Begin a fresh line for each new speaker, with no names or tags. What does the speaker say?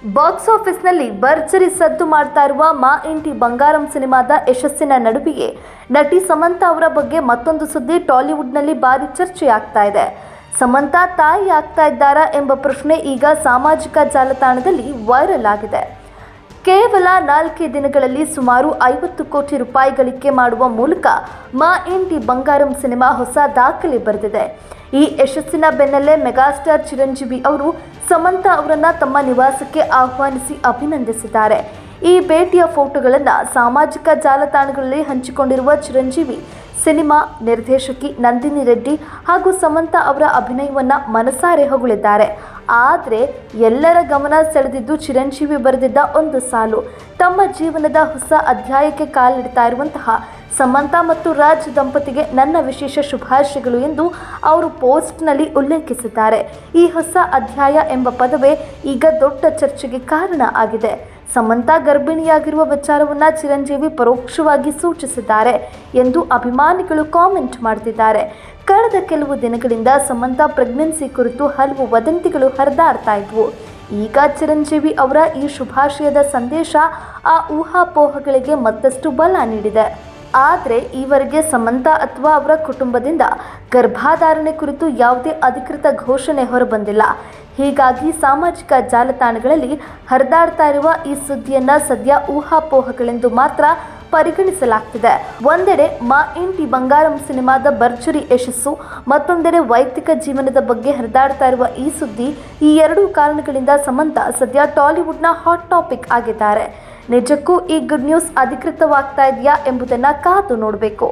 Box ಆಫೀಸ್ನಲ್ಲಿ ಭರ್ಜರಿ ಸದ್ದು ಮಾಡ್ತಾ ಇರುವ ಮಾ ಇಂಟಿ ಬಂಗಾರಂ ಸಿನಿಮಾದ ಯಶಸ್ಸಿನ ನಡುವೆಯೇ ನಟಿ ಸಮಂತಾ ಅವರ ಬಗ್ಗೆ ಮತ್ತೊಂದು ಸುದ್ದಿ ಟಾಲಿವುಡ್ನಲ್ಲಿ ಭಾರಿ ಚರ್ಚೆಯಾಗ್ತಾ ಇದೆ. ಸಮಂತಾ ತಾಯಿ ಆಗ್ತಾ ಇದ್ದಾರಾ ಎಂಬ ಪ್ರಶ್ನೆ ಈಗ ಸಾಮಾಜಿಕ ಜಾಲತಾಣದಲ್ಲಿ ವೈರಲ್ ಆಗಿದೆ. ಕೇವಲ 4 ದಿನಗಳಲ್ಲಿ ಸುಮಾರು 50 ಕೋಟಿ ರೂಪಾಯಿ ಗಳಿಕೆ ಮಾಡುವ ಮೂಲಕ ಮಾ ಇಂಟಿ ಬಂಗಾರಂ ಸಿನಿಮಾ ಹೊಸ ದಾಖಲೆ ಬರೆದಿದೆ. ಈ ಯಶಸ್ಸಿನ ಬೆನ್ನಲ್ಲೇ ಮೆಗಾಸ್ಟಾರ್ ಚಿರಂಜೀವಿ ಅವರು ಸಮಂತಾ ಅವರನ್ನ ತಮ್ಮ ನಿವಾಸಕ್ಕೆ ಆಹ್ವಾನಿಸಿ ಅಭಿನಂದಿಸಿದ್ದಾರೆ. ಈ ಭೇಟಿಯ ಫೋಟೋಗಳನ್ನು ಸಾಮಾಜಿಕ ಜಾಲತಾಣಗಳಲ್ಲಿ ಹಂಚಿಕೊಂಡಿರುವ ಚಿರಂಜೀವಿ ಸಿನಿಮಾ ನಿರ್ದೇಶಕಿ ನಂದಿನಿ ರೆಡ್ಡಿ ಹಾಗೂ ಸಮಂತಾ ಅವರ ಅಭಿನಯವನ್ನು ಮನಸಾರೆ ಹೊಗಳಿದ್ದಾರೆ. ಆದರೆ ಎಲ್ಲರ ಗಮನ ಸೆಳೆದಿದ್ದು ಚಿರಂಜೀವಿ ಬರೆದಿದ್ದ ಒಂದು ಸಾಲು. ತಮ್ಮ ಜೀವನದ ಹೊಸ ಅಧ್ಯಾಯಕ್ಕೆ ಕಾಲಿಡ್ತಾ ಇರುವಂತಹ ಸಮಂತಾ ಮತ್ತು ರಾಜ್ ದಂಪತಿಗೆ ನನ್ನ ವಿಶೇಷ ಶುಭಾಶಯಗಳು ಎಂದು ಅವರು ಪೋಸ್ಟ್ನಲ್ಲಿ ಉಲ್ಲೇಖಿಸಿದ್ದಾರೆ. ಈ ಹೊಸ ಅಧ್ಯಾಯ ಎಂಬ ಪದವೇ ಈಗ ದೊಡ್ಡ ಚರ್ಚೆಗೆ ಕಾರಣ ಆಗಿದೆ. ಸಮಂತಾ ಗರ್ಭಿಣಿಯಾಗಿರುವ ವಿಚಾರವನ್ನು ಚಿರಂಜೀವಿ ಪರೋಕ್ಷವಾಗಿ ಸೂಚಿಸಿದ್ದಾರೆ ಎಂದು ಅಭಿಮಾನಿಗಳು ಕಾಮೆಂಟ್ ಮಾಡ್ತಿದ್ದಾರೆ. ಕಳೆದ ಕೆಲವು ದಿನಗಳಿಂದ ಸಮಂತಾ ಪ್ರೆಗ್ನೆನ್ಸಿ ಕುರಿತು ಹಲವು ವದಂತಿಗಳು ಹರಿದಾಡ್ತಾ ಇದ್ವು. ಈಗ ಚಿರಂಜೀವಿ ಅವರ ಈ ಶುಭಾಶಯದ ಸಂದೇಶ ಆ ಊಹಾಪೋಹಗಳಿಗೆ ಮತ್ತಷ್ಟು ಬಲ ನೀಡಿದೆ. ಆದರೆ ಈವರೆಗೆ ಸಮಂತಾ ಅಥವಾ ಅವರ ಕುಟುಂಬದಿಂದ ಗರ್ಭಧಾರಣೆ ಕುರಿತು ಯಾವುದೇ ಅಧಿಕೃತ ಘೋಷಣೆ ಹೊರಬಂದಿಲ್ಲ. ಹೀಗಾಗಿ ಸಾಮಾಜಿಕ ಜಾಲತಾಣಗಳಲ್ಲಿ ಹರಿದಾಡ್ತಾ ಇರುವ ಈ ಸುದ್ದಿಯನ್ನು ಸದ್ಯ ಊಹಾಪೋಹಗಳೆಂದು ಮಾತ್ರ ಪರಿಗಣಿಸಲಾಗ್ತಿದೆ. ಒಂದೆಡೆ ಮಾ ಇಂಟಿ ಬಂಗಾರಂ ಸಿನಿಮಾದ ಭರ್ಜರಿ ಯಶಸ್ಸು, ಮತ್ತೊಂದೆಡೆ ವೈಯಕ್ತಿಕ ಜೀವನದ ಬಗ್ಗೆ ಹರಿದಾಡ್ತಾ ಇರುವ ಈ ಸುದ್ದಿ. ಈ ಎರಡೂ ಕಾರಣಗಳಿಂದ ಸಮಂತಾ ಸದ್ಯ ಟಾಲಿವುಡ್ನ ಹಾಟ್ ಟಾಪಿಕ್ ಆಗಿದ್ದಾರೆ. ನಿಜಕ್ಕೂ ಈ ಗುಡ್ ನ್ಯೂಸ್ ಅಧಿಕೃತವಾಗ್ತಾ ಇದೆಯಾ ಎಂಬುದನ್ನು ಕಾದು ನೋಡಬೇಕು.